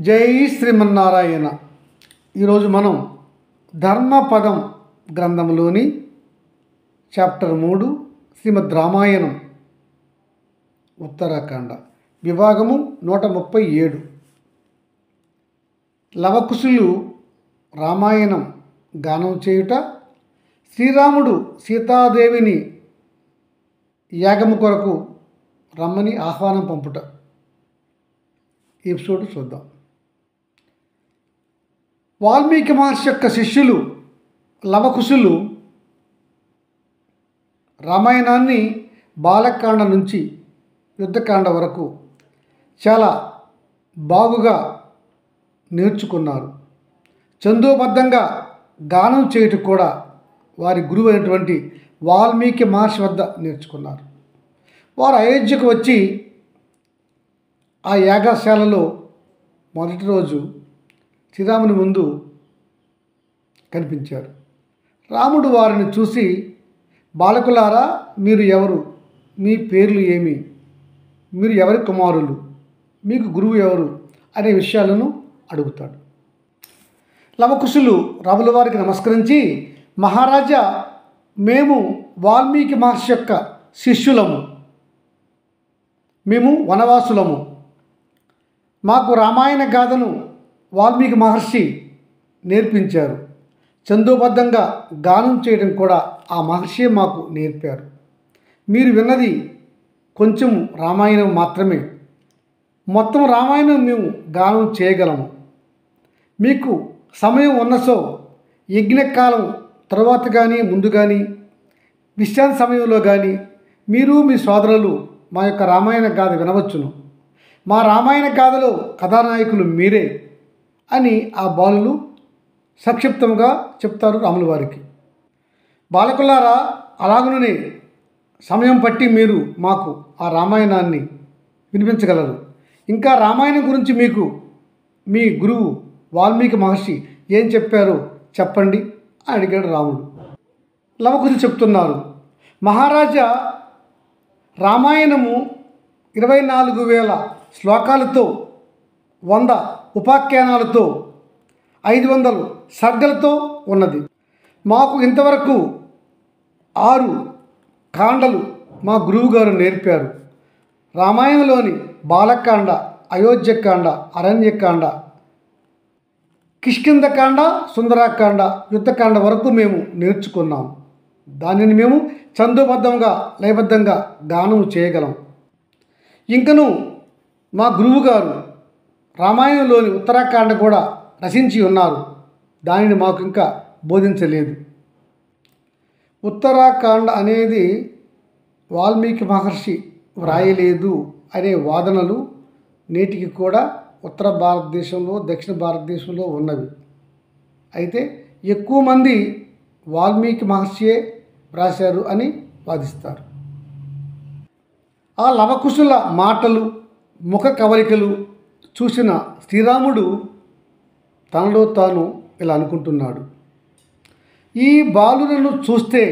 జై శ్రీమన్నారాయణ. ఈరోజు మనం ధర్మపదం గ్రంథంలోని చాప్టర్ 3 శ్రీమద్ రామాయణం ఉత్తరాఖండ విభాగము 137. లవకుశులు రామాయణం గానం చేయుట, శ్రీరాముడు సీతాదేవిని యాగము కొరకు రమ్మని ఆహ్వానం పంపుట. ఈ ఎపిసోడ్ చూద్దాం. వాల్మీకి మహర్షి యొక్క శిష్యులు లవకుశులు రామాయణాన్ని బాలకాండ నుంచి యుద్ధకాండ వరకు చాలా బాగుగా నేర్చుకున్నారు. చందోబద్ధంగా గానం చేయటం కూడా వారి గురువు అయినటువంటి వాల్మీకి మహర్షి వద్ద నేర్చుకున్నారు. వారు అయోధ్యకు వచ్చి ఆ యాగశాలలో మొదటి రోజు శ్రీరాముని ముందు కనిపించారు. రాముడు వారిని చూసి, బాలకులారా, మీరు ఎవరు? మీ పేర్లు ఏమి? మీరు ఎవరి కుమారులు? మీకు గురువు ఎవరు? అనే విషయాలను అడుగుతాడు. లవకుశులు రాముల వారికి నమస్కరించి, మహారాజా, మేము వాల్మీకి మహర్షి యొక్క శిష్యులము. మేము వనవాసులము. మాకు రామాయణ గాథను వాల్మీకి మహర్షి నేర్పించారు. చందోబద్ధంగా గానం చేయడం కూడా ఆ మహర్షి మాకు నేర్పారు. మీరు విన్నది కొంచెం రామాయణం మాత్రమే. మొత్తం రామాయణం మేము గానం చేయగలము. మీకు సమయం ఉన్నసో యజ్ఞకాలం తర్వాత కానీ ముందు కానీ విశ్రాంతి సమయంలో కానీ మీరు మీ సోదరులు మా యొక్క రామాయణ గాథ వినవచ్చును. మా రామాయణ గాథలో కథానాయకులు మీరే అని ఆ బాలులు సంక్షిప్తంగా చెప్తారు రాముల వారికి. బాలకులారా, అలాగనే సమయం పట్టి మీరు మాకు ఆ రామాయణాన్ని వినిపించగలరు. ఇంకా రామాయణం గురించి మీకు మీ గురువు వాల్మీకి మహర్షి ఏం చెప్పారో చెప్పండి అని అడిగాడు రాముడు. లవకుశులు చెప్తున్నారు, మహారాజా, రామాయణము 24,000 శ్లోకాలతో, 100 ఉపాఖ్యానాలతో, 500 సర్గలతో ఉన్నది. మాకు ఇంతవరకు 6 కాండలు మా గురువుగారు నేర్పారు. రామాయణంలోని బాలకాండ, అయోధ్యకాండ, అరణ్యకాండ, కిష్కింధకాండ, సుందరాకాండ, యుద్ధకాండ వరకు మేము నేర్చుకున్నాం. దానిని మేము చందోబద్ధంగా లయబద్ధంగా గానం చేయగలం. ఇంకను మా గురువుగారు రామాయణంలోని ఉత్తరాఖండ కూడా రచించి ఉన్నారు. దానిని మాకు ఇంకా బోధించలేదు. ఉత్తరాఖండ అనేది వాల్మీకి మహర్షి వ్రాయలేదు అనే వాదనలు నేటికి కూడా ఉత్తర భారతదేశంలో, దక్షిణ భారతదేశంలో ఉన్నవి. అయితే ఎక్కువ మంది వాల్మీకి మహర్షియే వ్రాశారు అని వాదిస్తారు. ఆ లవకుశుల మాటలు, ముఖ కవలికలు చూసిన శ్రీరాముడు తనలో తాను ఇలా అనుకుంటున్నాడు, ఈ బాలులను చూస్తే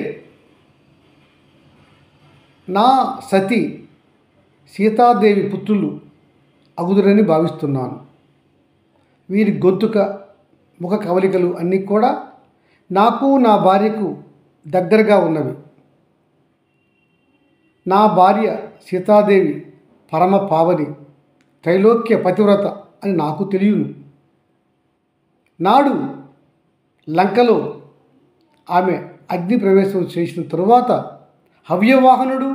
నా సతి సీతాదేవి పుత్రులు అగుదురని భావిస్తున్నాను. వీరి గొంతుక, ముఖ కవలికలు అన్నీ కూడా నాకు, నా భార్యకు దగ్గరగా ఉన్నవి. నా భార్య సీతాదేవి పరమ పావని, త్రైలోక్య పతివ్రత అని నాకు తెలియను. నాడు లంకలో ఆమె అగ్ని ప్రవేశం చేసిన తరువాత హవ్యవాహనుడు,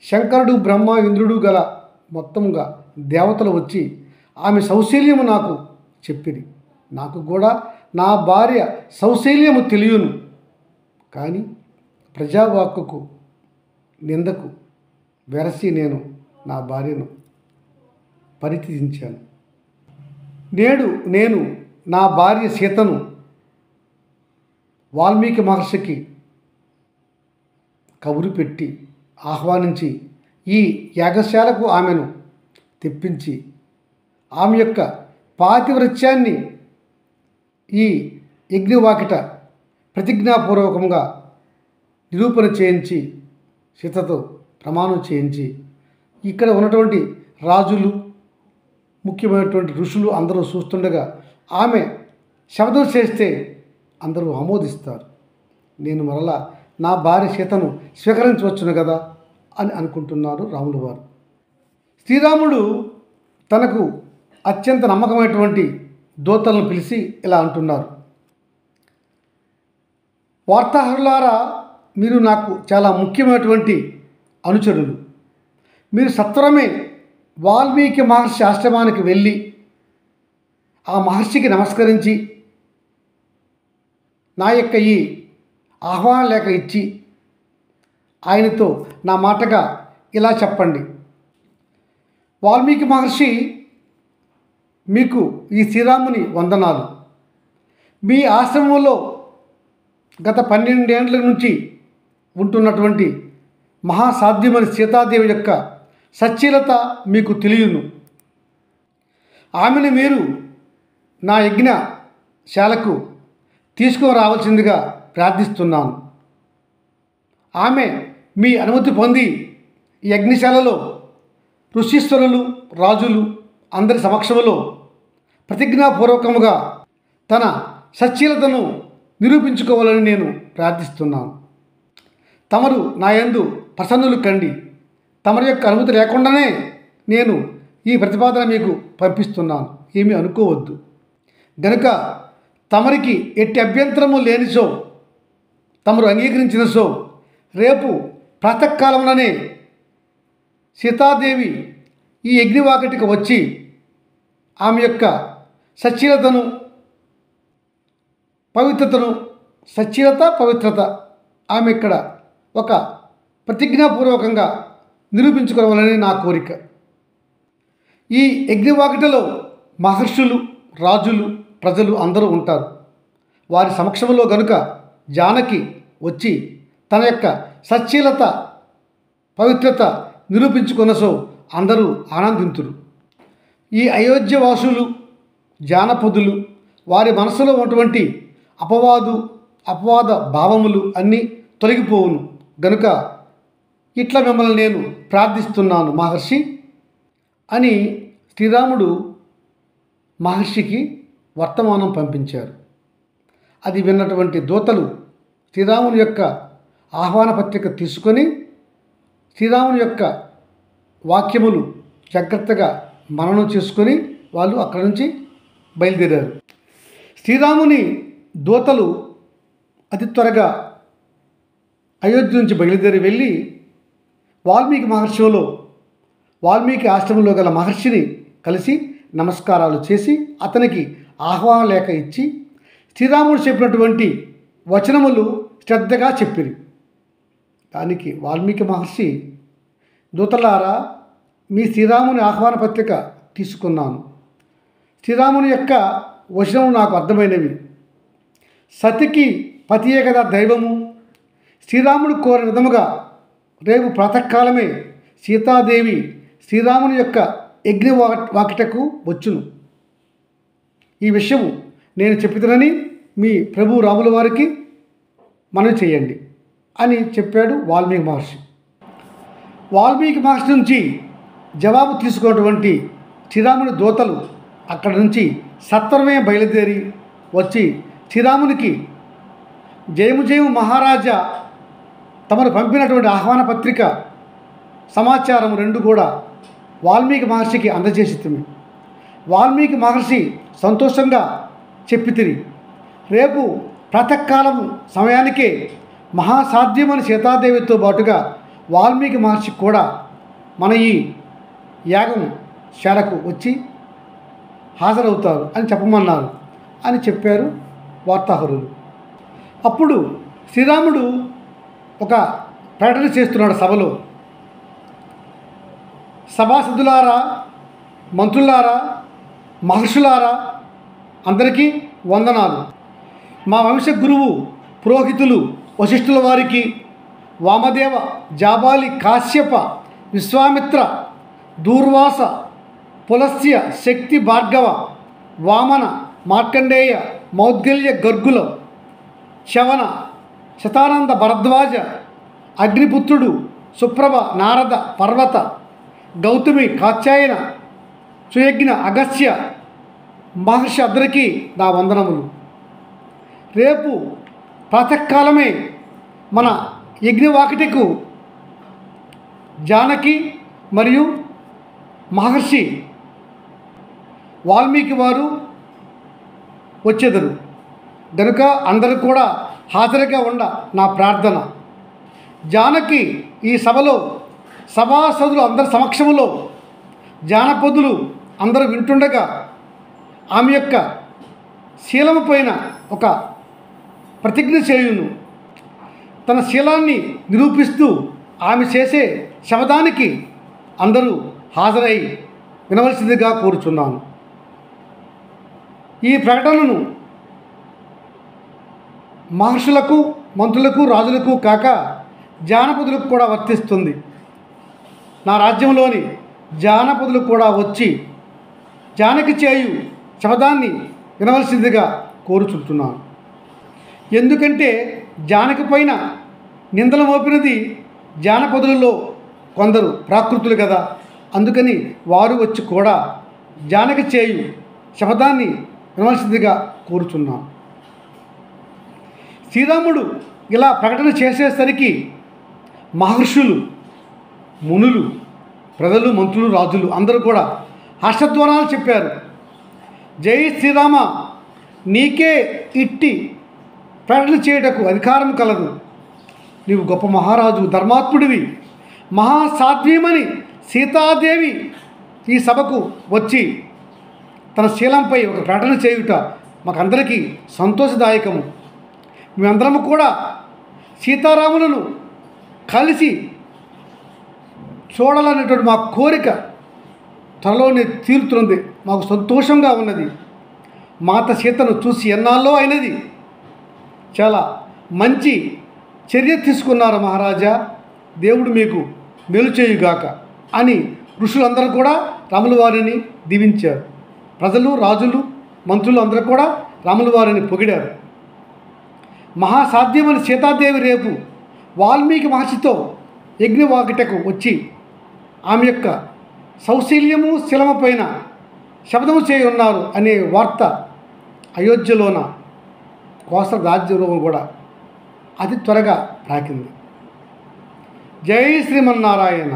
శంకరుడు, బ్రహ్మ, ఇంద్రుడు గల మొత్తంగా దేవతలు వచ్చి ఆమె సౌశల్యము నాకు చెప్పింది. నాకు కూడా నా భార్య సౌశల్యము తెలియను. కానీ ప్రజావాక్కుకు, నిందకు వెరసి నేను నా భార్యను పరిత్యజించాను. నేడు నేను నా భార్య సీతను వాల్మీకి మహర్షికి కబురు పెట్టి ఆహ్వానించి ఈ యాగశాలకు ఆమెను తెప్పించి ఆమె యొక్క పాతివ్రత్యాన్ని ఈ యజ్ఞవాకిట ప్రతిజ్ఞాపూర్వకంగా నిరూపణ చేయించి, సీతతో ప్రమాణం చేయించి, ఇక్కడ ఉన్నటువంటి రాజులు, ముఖ్యమైనటువంటి ఋషులు అందరూ చూస్తుండగా ఆమె శబ్దం చేస్తే అందరూ ఆమోదిస్తారు. నేను మరలా నా భార్య సీతను స్వీకరించవచ్చును కదా అని అనుకుంటున్నారు రాములు వారు. శ్రీరాముడు తనకు అత్యంత నమ్మకమైనటువంటి దూతలను పిలిచి ఇలా అంటున్నారు: వార్తాహరులారా, మీరు నాకు చాలా ముఖ్యమైనటువంటి అనుచరులు. మీరు సత్వరమే వాల్మీకి మహర్షి ఆశ్రమానికి వెళ్ళి ఆ మహర్షికి నమస్కరించి నా యొక్క ఈ ఆహ్వాన లేఖ ఇచ్చి ఆయనతో నా మాటగా ఇలా చెప్పండి: వాల్మీకి మహర్షి, మీకు ఈ శ్రీరాముని వందనాలు. మీ ఆశ్రమంలో గత 12 ఏళ్ల నుంచి ఉంటున్నటువంటి మహాసాధ్యమని సీతాదేవి యొక్క సచ్చీలత మీకు తెలియను. ఆమెను మీరు నా యజ్ఞశాలకు తీసుకుని రావాల్సిందిగా ప్రార్థిస్తున్నాను. ఆమె మీ అనుమతి పొంది ఈ యజ్ఞశాలలో ఋషీశ్వరులు, రాజులు అందరి సమక్షంలో ప్రతిజ్ఞాపూర్వకముగా తన సచ్చీలతను నిరూపించుకోవాలని నేను ప్రార్థిస్తున్నాను. తమరు నా యందు ప్రసన్నులు కండి. తమరి యొక్క అనుమతి లేకుండానే నేను ఈ ప్రతిపాదన మీకు పంపిస్తున్నాను. ఏమీ అనుకోవద్దు. గనుక తమరికి ఎట్టి అభ్యంతరము లేనిసో, తమరు అంగీకరించిన సో, రేపు ప్రాతకాలంలోనే సీతాదేవి ఈ యజ్ఞవాకటికి వచ్చి ఆమె యొక్క సచ్చీలతను, పవిత్రతను, సచ్చీలత పవిత్రత ఆమె ఇక్కడ ఒక ప్రతిజ్ఞాపూర్వకంగా నిరూపించుకోవాలని నా కోరిక. ఈ యజ్ఞవాకటిలో మహర్షులు, రాజులు, ప్రజలు అందరూ ఉంటారు. వారి సమక్షంలో గనుక జానకి వచ్చి తన యొక్క సచ్చీలత, పవిత్రత నిరూపించుకున్నసో అందరూ ఆనందింతురు. ఈ అయోధ్యవాసులు, జానపదులు వారి మనసులో ఉన్నటువంటి అపవాద భావములు అన్నీ తొలగిపోవును. గనుక ఇట్లా మిమ్మల్ని నేను ప్రార్థిస్తున్నాను మహర్షి అని శ్రీరాముడు మహర్షికి వర్తమానం పంపించారు. అది విన్నటువంటి దూతలు శ్రీరాముని యొక్క ఆహ్వాన పత్రిక తీసుకొని శ్రీరాముని యొక్క వాక్యములు జాగ్రత్తగా మననం చేసుకొని వాళ్ళు అక్కడి నుంచి బయలుదేరారు. శ్రీరాముని దూతలు అతి త్వరగా అయోధ్య నుంచి బయలుదేరి వెళ్ళి వాల్మీకి ఆశ్రమంలో గల మహర్షిని కలిసి నమస్కారాలు చేసి అతనికి ఆహ్వాన లేఖ ఇచ్చి శ్రీరాముడు చెప్పినటువంటి వచనములు శ్రద్ధగా చెప్పిరి. దానికి వాల్మీకి మహర్షి, దూతలారా, మీ శ్రీరాముని ఆహ్వాన పత్రిక తీసుకున్నాను. శ్రీరాముని యొక్క వచనము నాకు అర్థమైనవి. సతికి పతియే కదా దైవము. శ్రీరాముడు కోరిన విధముగా రేపు ప్రాతకాలమే సీతాదేవి శ్రీరాముని యొక్క యజ్ఞవాకిటకు వచ్చును. ఈ విషయము నేను చెప్పుతానని మీ ప్రభు రాముల వారికి మనవి చేయండి అని చెప్పాడు వాల్మీకి మహర్షి. వాల్మీకి మహర్షి నుంచి జవాబు తీసుకున్నటువంటి శ్రీరాముని దూతలు అక్కడి నుంచి సత్వరమే బయలుదేరి వచ్చి శ్రీరామునికి జయము జయము మహారాజా, తమను పంపినటువంటి ఆహ్వాన పత్రిక సమాచారం రెండు కూడా వాల్మీకి మహర్షికి అందజేసితిమి. వాల్మీకి మహర్షి సంతోషంగా చెప్పితిరి. రేపు ప్రాతకాలం సమయానికే మహాసాధ్యమని సీతాదేవితో పాటుగా వాల్మీకి మహర్షి కూడా మన ఈ యాగం శాలకు వచ్చి హాజరవుతారు అని చెప్పమన్నారు అని చెప్పారు వార్తాహరులు. అప్పుడు శ్రీరాముడు ఒక ప్రకటన చేస్తున్నాడు సభలో. సభాసదులారా, మంత్రులారా, మహర్షులారా, అందరికీ వందనాలు. మా వంశ గురువు పురోహితులు వశిష్ఠుల వారికి, వామదేవ, జాబాలి, కాశ్యప, విశ్వామిత్ర, దూర్వాస, పులస్య, శక్తి, భార్గవ, వామన, మార్కండేయ, మౌద్గల్య, గర్గుల, శవన, శతానంద, భరద్వాజ, అగ్నిపుత్రుడు, సుప్రభ, నారద, పర్వత, గౌతమి, కాత్యాయన, సుయజ్ఞ అగస్త్య మహర్షి అందరికీ నా వందనములు. రేపు ప్రాతకాలమే మన యజ్ఞవాకిటకు జానకి మరియు మహర్షి వాల్మీకి వారు వచ్చేదరు కనుక అందరూ కూడా హాజరుగా ఉండ నా ప్రార్థన. జానకి ఈ సభలో సభాసదులు అందరి సమక్షంలో జానపదులు అందరూ వింటుండగా ఆమె యొక్క శీలము పైన ఒక ప్రతిజ్ఞ చేయును. తన శీలాన్ని నిరూపిస్తూ ఆమె చేసే శబదానికి అందరూ హాజరై వినవలసిందిగా కోరుచున్నాను. ఈ ప్రకటనను మహర్షులకు, మంత్రులకు, రాజులకు కాక జానపదులకు కూడా వర్తిస్తుంది. నా రాజ్యంలోని జానపదులు కూడా వచ్చి జానకి చేయు శబదాన్ని వినవలసిందిగా కోరుచుంటున్నాను. ఎందుకంటే జానకి పైన నిందలు మోపినది జానపదులలో కొందరు ప్రాకృతులు కదా, అందుకని వారు వచ్చి కూడా జానకి చేయు శబదాన్ని వినవలసిందిగా కోరుచున్నాను. శ్రీరాముడు ఇలా ప్రకటన చేసేసరికి మహర్షులు, మునులు, ప్రజలు, మంత్రులు, రాజులు అందరూ కూడా హర్షధ్వానాలు చెప్పారు. జై శ్రీరామ, నీకే ఇట్టి ప్రకటన చేయుటకు అధికారం కలదు. నీవు గొప్ప మహారాజు, ధర్మాత్ముడివి, మహాసాధ్వీమని సీతాదేవి ఈ సభకు వచ్చి తన శీలంపై ఒక ప్రకటన చేయుట మాకందరికీ సంతోషదాయకము. మేమందరము కూడా సీతారాములను కలిసి చూడాలనేటువంటి మా కోరిక త్వరలోనే తీరుతున్నది. మాకు సంతోషంగా ఉన్నది. మాత సీతను చూసి ఎన్నాళ్ళో అయినది. చాలా మంచి చర్య తీసుకున్నారు మహారాజా, దేవుడు మీకు మేలు చేయుగాక అని ఋషులందరూ కూడా రాముల వారిని దీవించారు. ప్రజలు, రాజులు, మంత్రులు అందరూ కూడా రాముల వారిని పొగిడారు. మహాసాధ్యమని సీతాదేవి రేపు వాల్మీకి మహర్షితో యజ్ఞవాకిటకు వచ్చి ఆమె యొక్క సౌశీల్యము, శిలము పైన శబ్దము చేయనున్నారు అనే వార్త అయోధ్యలోన కోసల రాజ్యంలో కూడా అతి త్వరగా రాకింది. జై శ్రీమన్నారాయణ.